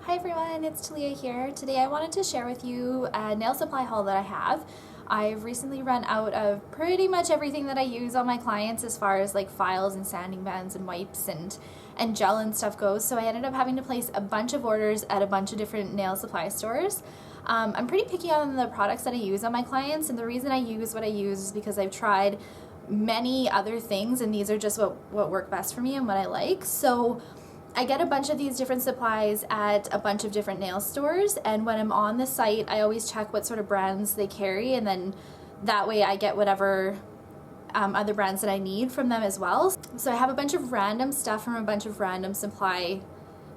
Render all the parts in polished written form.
Hi everyone, it's Talia here. Today I wanted to share with you a nail supply haul that I have. I've recently run out of pretty much everything that I use on my clients as far as like files and sanding bands and wipes and gel and stuff goes. So I ended up having to place a bunch of orders at a bunch of different nail supply stores. I'm pretty picky on the products that I use on my clients, and the reason I use what I use is because I've tried many other things and these are just what work best for me and what I like. So I get a bunch of these different supplies at a bunch of different nail stores, and when I'm on the site I always check what sort of brands they carry, and then that way I get whatever other brands that I need from them as well. So I have a bunch of random stuff from a bunch of random supply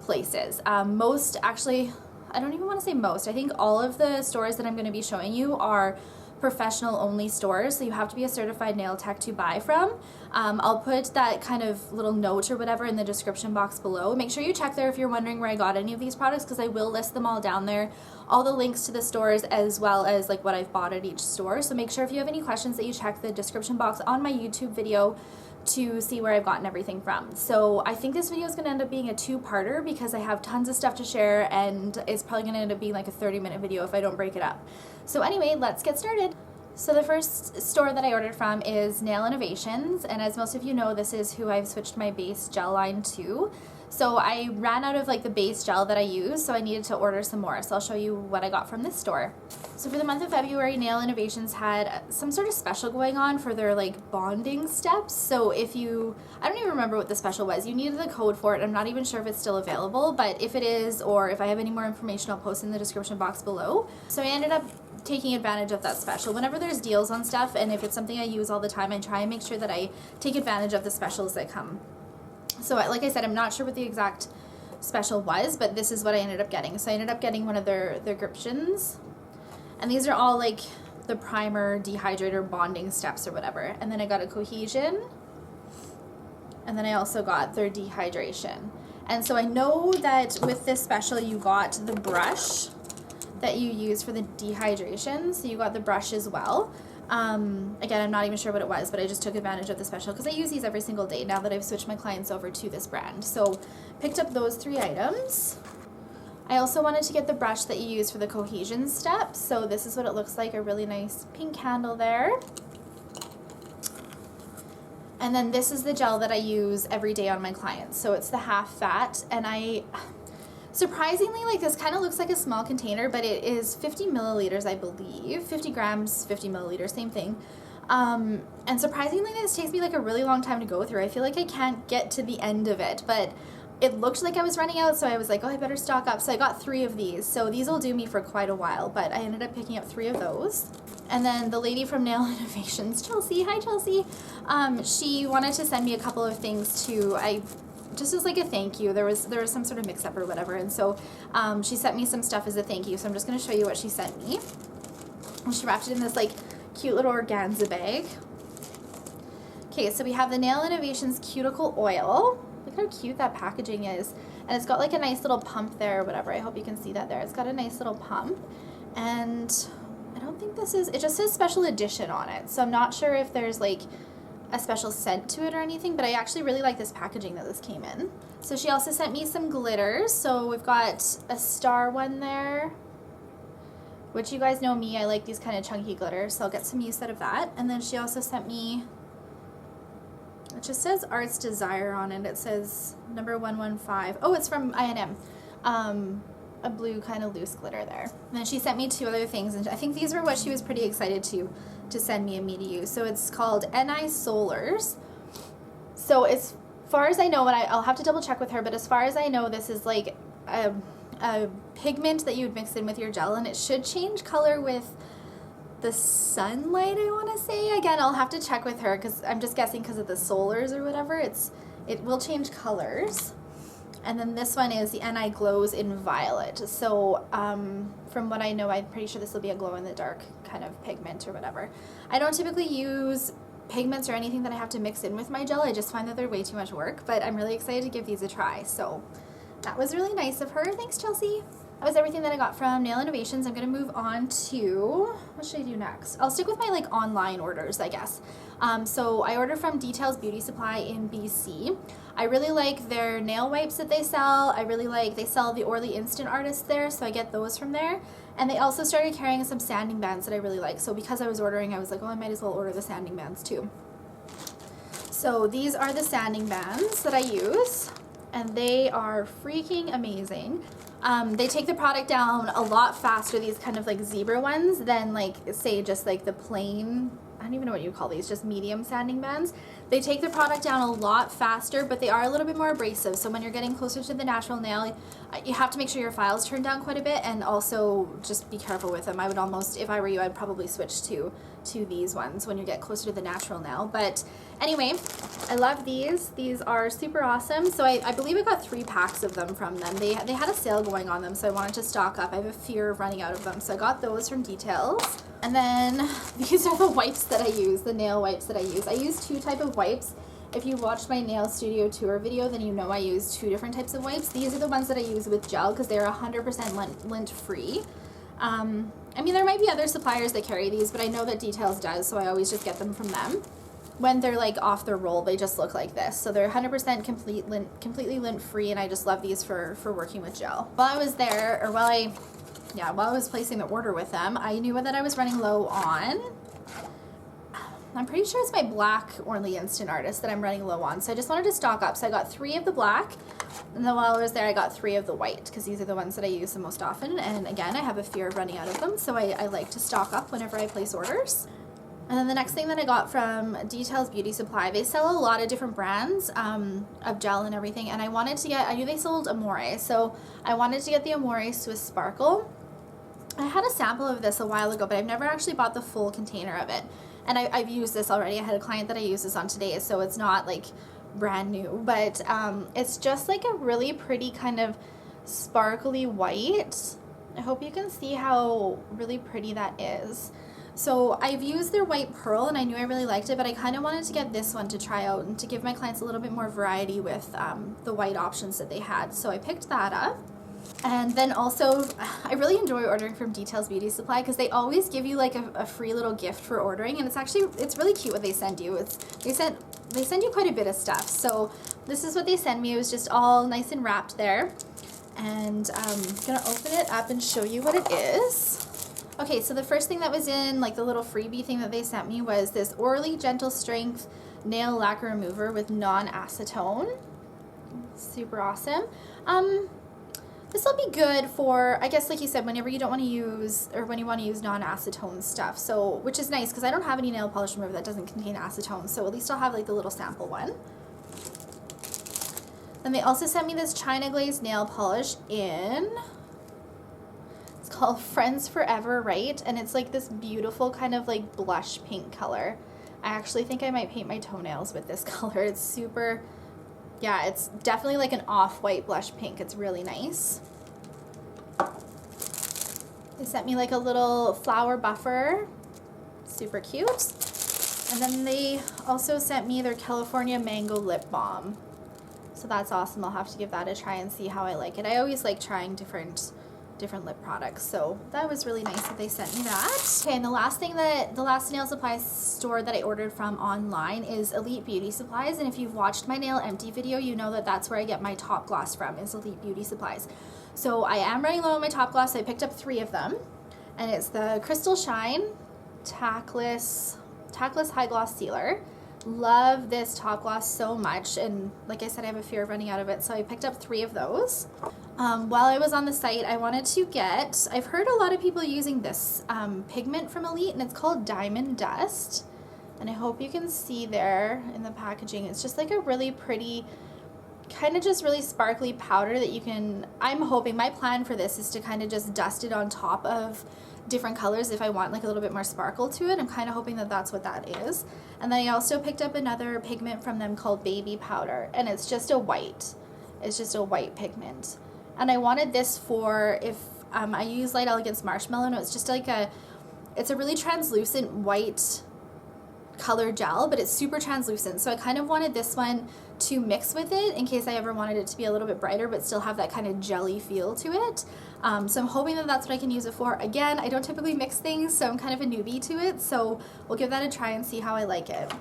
places. Most, actually, I don't even want to say most, I think all of the stores that I'm going to be showing you are professional only stores, so you have to be a certified nail tech to buy from. I'll put that kind of little note or whatever in the description box below. Make sure you check there if you're wondering where I got any of these products, because I will list them all down there, all the links to the stores as well as like what I've bought at each store. So make sure if you have any questions that you check the description box on my YouTube video to see where I've gotten everything from. So I think this video is going to end up being a two-parter because I have tons of stuff to share, and it's probably going to end up being like a 30-minute video if I don't break it up. So anyway, let's get started. So the first store that I ordered from is Nail Innovationz, and as most of you know, this is who I've switched my base gel line to. So I ran out of like the base gel that I use, so I needed to order some more. So I'll show you what I got from this store. So for the month of February, Nail Innovationz had some sort of special going on for their like bonding steps. So if you, I don't even remember what the special was, you needed the code for it. I'm not even sure if it's still available, but if it is, or if I have any more information, I'll post in the description box below. So I ended up taking advantage of that special. Whenever there's deals on stuff, and if it's something I use all the time, I try and make sure that I take advantage of the specials that come. So like I said, I'm not sure what the exact special was, but this is what I ended up getting. So I ended up getting one of their griptions, and these are all like the primer, dehydrator, bonding steps or whatever. And then I got a cohesion, and then I also got their dehydration. And so I know that with this special you got the brush that you use for the dehydration, so you got the brush as well. Again, I'm not even sure what it was, but I just took advantage of the special because I use these every single day now that I've switched my clients over to this brand. So picked up those 3 items. I also wanted to get the brush that you use for the cohesion step. So this is what it looks like, a really nice pink handle there. And then this is the gel that I use every day on my clients. So it's the half fat, and surprisingly, like, this kind of looks like a small container, but it is 50 milliliters, I believe. 50 grams, 50 milliliters, same thing. And surprisingly, this takes me like a really long time to go through. I feel like I can't get to the end of it, but it looked like I was running out, so I was like, oh, I better stock up. So I got 3 of these. So these will do me for quite a while, but I ended up picking up 3 of those. And then the lady from Nail Innovationz, Chelsea, hi Chelsea, she wanted to send me a couple of things too. Just as like a thank you. There was some sort of mix up or whatever, and so she sent me some stuff as a thank you. So I'm just going to show you what she sent me. She wrapped it in this like cute little organza bag. Okay, so we have the Nail Innovationz cuticle oil. Look how cute that packaging is, and it's got like a nice little pump there or whatever. I hope you can see that there. It's got a nice little pump, and I don't think this is, it just says special edition on it, so I'm not sure if there's like a special scent to it or anything, but I actually really like this packaging that this came in. So she also sent me some glitters. So we've got a star one there, which you guys know me, I like these kind of chunky glitters, so I'll get some use out of that. And then she also sent me, it just says Art's Desire on it. It says number 115. Oh, it's from I&M. A blue kind of loose glitter there. And then she sent me 2 other things, and I think these were what she was pretty excited to send me and me to use. So it's called NI Solars. So as far as I know, and I'll have to double check with her, but as far as I know, this is like a pigment that you would mix in with your gel, and it should change color with the sunlight, I want to say. Again, I'll have to check with her because I'm just guessing because of the solars or whatever. It will change colors. And then this one is the NI Glows in Violet. So from what I know, I'm pretty sure this will be a glow-in-the-dark kind of pigment or whatever. I don't typically use pigments or anything that I have to mix in with my gel. I just find that they're way too much work, but I'm really excited to give these a try. So that was really nice of her. Thanks, Chelsea. that was everything that I got from Nail Innovations. I'm going to move on to, what should I do next? I'll stick with my like online orders, I guess. So I ordered from Details Beauty Supply in BC. I really like their nail wipes that they sell. I really like, they sell the Orly Instant Artist there, so I get those from there. And they also started carrying some sanding bands that I really like. So because I was ordering, I was like, oh, I might as well order the sanding bands too. So these are the sanding bands that I use, and they are freaking amazing. They take the product down a lot faster, these kind of like zebra ones, than like, say, just like the plain, I don't even know what you call these, just medium sanding bands. They take the product down a lot faster, but they are a little bit more abrasive. So when you're getting closer to the natural nail, you have to make sure your files turn down quite a bit, and also just be careful with them. I would almost, if I were you, I'd probably switch to these ones when you get closer to the natural nail. But anyway, I love these. These are super awesome. So I believe I got 3 packs of them from them. They had a sale going on them, so I wanted to stock up. I have a fear of running out of them, so I got those from Details. And then these are the wipes that I use, the nail wipes that I use. I use 2 types of wipes. If you watched my nail studio tour video, then you know I use 2 different types of wipes. These are the ones that I use with gel because they're 100% lint free. I mean, there might be other suppliers that carry these, but I know that Details does, so I always just get them from them. When they're like off the roll, they just look like this. So they're 100% completely lint free, and I just love these for working with gel. While I was there, or while I was placing the order with them, I knew that I was running low on, I'm pretty sure it's my black Orly Instant Artist that I'm running low on. So I just wanted to stock up. So I got 3 of the black, and then while I was there, I got 3 of the white, because these are the ones that I use the most often. And again, I have a fear of running out of them, so I like to stock up whenever I place orders. And then the next thing that I got from Details Beauty Supply, they sell a lot of different brands of gel and everything, and I wanted to get, I knew they sold Amore, so I wanted to get the Amore Swiss Sparkle. I had a sample of this a while ago, but I've never actually bought the full container of it. And I've used this already. I had a client that I used this on today, so it's not like brand new, but it's just like a really pretty kind of sparkly white. I hope you can see how really pretty that is. So I've used their white pearl, and I knew I really liked it, but I kind of wanted to get this one to try out and to give my clients a little bit more variety with the white options that they had. So I picked that up. And then also, I really enjoy ordering from Details Beauty Supply because they always give you like a free little gift for ordering, and it's really cute what they send you. They send you quite a bit of stuff. So this is what they sent me. It was just all nice and wrapped there. And I'm gonna open it up and show you what it is. Okay, so the first thing that was in like the little freebie thing that they sent me was this Orly Gentle Strength Nail Lacquer Remover with non-acetone. Super awesome. This will be good for, I guess, like you said, whenever you don't want to use, or when you want to use non-acetone stuff. So, which is nice because I don't have any nail polish remover that doesn't contain acetone. So at least I'll have like the little sample one. Then they also sent me this China Glaze nail polish in, it's called Friends Forever, right? And it's like this beautiful kind of like blush pink color. I actually think I might paint my toenails with this color. It's super, yeah, it's definitely like an off-white blush pink. It's really nice. They sent me like a little flower buffer. Super cute. And then they also sent me their California Mango Lip Balm. So that's awesome. I'll have to give that a try and see how I like it. I always like trying different lip products, so that was really nice that they sent me that. Okay, and the last nail supply store that I ordered from online is Elite Beauty Supplies, and if you've watched my nail empty video, you know that that's where I get my top gloss from, is Elite Beauty Supplies. So I am running low on my top gloss, so I picked up 3 of them, and it's the Crystal Shine Tackless High Gloss Sealer. Love this top gloss so much, and like I said, I have a fear of running out of it, so I picked up 3 of those. While I was on the site, I wanted to get, I've heard a lot of people using this pigment from Elite, and it's called Diamond Dust, and I hope you can see there in the packaging. It's just like a really pretty, kind of just really sparkly powder that you can, I'm hoping, my plan for this is to kind of just dust it on top of different colors if I want like a little bit more sparkle to it. I'm kind of hoping that that's what that is. And then I also picked up another pigment from them called Baby Powder, and it's just a white. It's just a white pigment. And I wanted this for if I use Light Elegance Marshmallow, and it's just like it's a really translucent white color gel, but it's super translucent. So I kind of wanted this one to mix with it in case I ever wanted it to be a little bit brighter, but still have that kind of jelly feel to it. So I'm hoping that that's what I can use it for. Again, I don't typically mix things, so I'm kind of a newbie to it. So we'll give that a try and see how I like it.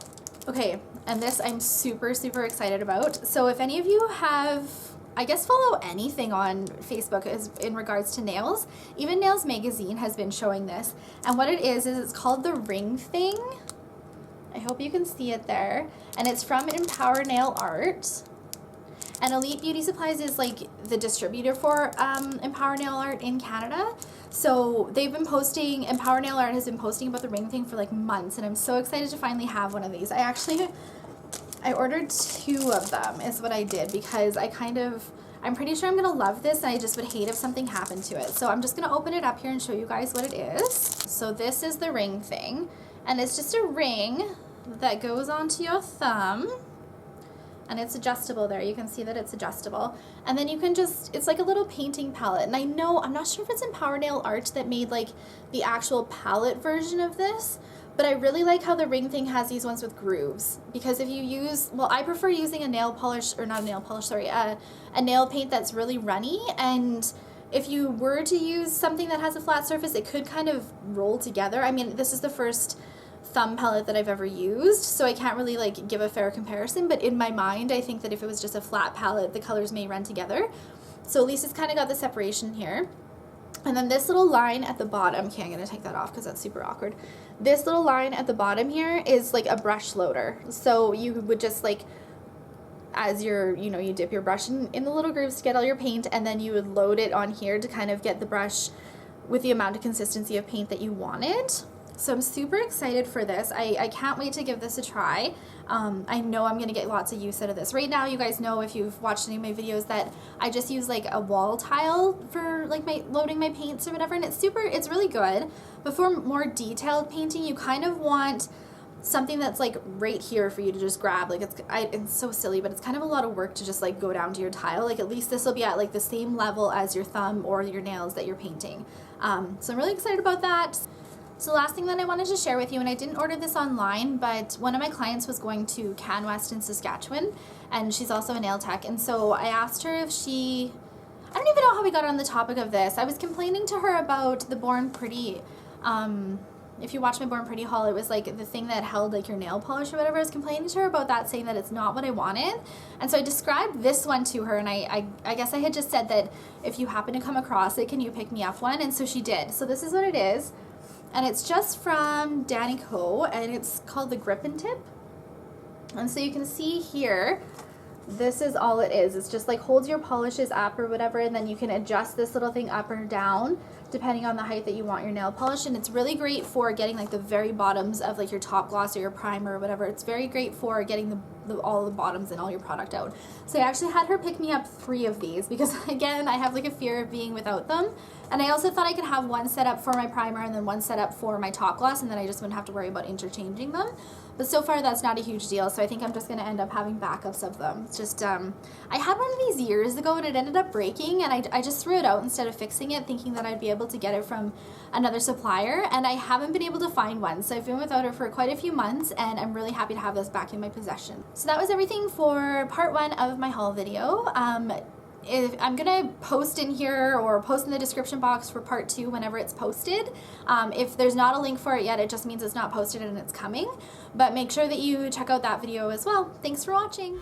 Okay, and this I'm super, super excited about. So if any of you have, I guess, follow anything on Facebook as in regards to nails, even Nails Magazine has been showing this. And what it is it's called the ring thing. I hope you can see it there. And it's from Empower Nail Art. And Elite Beauty Supplies is like the distributor for Empower Nail Art in Canada. So they've been posting, Empower Nail Art has been posting about the ring thing for like months, and I'm so excited to finally have one of these. I ordered 2 of them is what I did, because I'm pretty sure I'm gonna love this, and I just would hate if something happened to it. So I'm just gonna open it up here and show you guys what it is. So this is the ring thing, and it's just a ring that goes onto your thumb. And it's adjustable there. You can see that it's adjustable. And then you can just, it's like a little painting palette. And I know, I'm not sure if it's Empower Nail Art that made like the actual palette version of this, but I really like how the ring thing has these ones with grooves. Because if you use, well, I prefer using a nail polish, or not a nail polish, sorry, a nail paint that's really runny. And if you were to use something that has a flat surface, it could kind of roll together. I mean, this is the first thumb palette that I've ever used, so I can't really like give a fair comparison, but in my mind I think that if it was just a flat palette, the colors may run together. So at least it's kind of got the separation here. And then this little line at the bottom, okay, I'm gonna take that off because that's super awkward. This little line at the bottom here is like a brush loader. So you would just like, as you're, you dip your brush in the little grooves to get all your paint, and then you would load it on here to kind of get the brush with the amount of consistency of paint that you wanted. So I'm super excited for this. I can't wait to give this a try. I know I'm gonna get lots of use out of this. Right now, you guys know, if you've watched any of my videos, that I just use like a wall tile for like loading my paints or whatever, and it's really good. But for more detailed painting, you kind of want something that's like right here for you to just grab. Like it's so silly, but it's kind of a lot of work to just like go down to your tile. Like at least this will be at like the same level as your thumb or your nails that you're painting. So I'm really excited about that. So the last thing that I wanted to share with you, and I didn't order this online, but one of my clients was going to Can West in Saskatchewan, and she's also a nail tech, and so I asked her if I don't even know how we got on the topic of this. I was complaining to her about the Born Pretty, if you watch my Born Pretty haul, it was like the thing that held like your nail polish or whatever. I was complaining to her about that, saying that it's not what I wanted, and so I described this one to her, and I guess I had just said that if you happen to come across it, can you pick me up one? And so she did. So this is what it is. And it's just from Danny Co, and it's called the Grip and Tip. And so you can see here, this is all it is. It's just like holds your polishes up or whatever, and then you can adjust this little thing up or down depending on the height that you want your nail polish. And it's really great for getting like the very bottoms of like your top gloss or your primer or whatever. It's very great for getting all the bottoms and all your product out. So I actually had her pick me up 3 of these because again, I have like a fear of being without them. And I also thought I could have one set up for my primer and then one set up for my top gloss, and then I just wouldn't have to worry about interchanging them. But so far that's not a huge deal, so I think I'm just going to end up having backups of them. It's just, I had one of these years ago and it ended up breaking, and I just threw it out instead of fixing it, thinking that I'd be able to get it from another supplier, and I haven't been able to find one. So I've been without it for quite a few months, and I'm really happy to have this back in my possession. So that was everything for part 1 of my haul video. If I'm gonna post in here or post in the description box for part 2 whenever it's posted. If there's not a link for it yet, it just means it's not posted and it's coming. But make sure that you check out that video as well. Thanks for watching.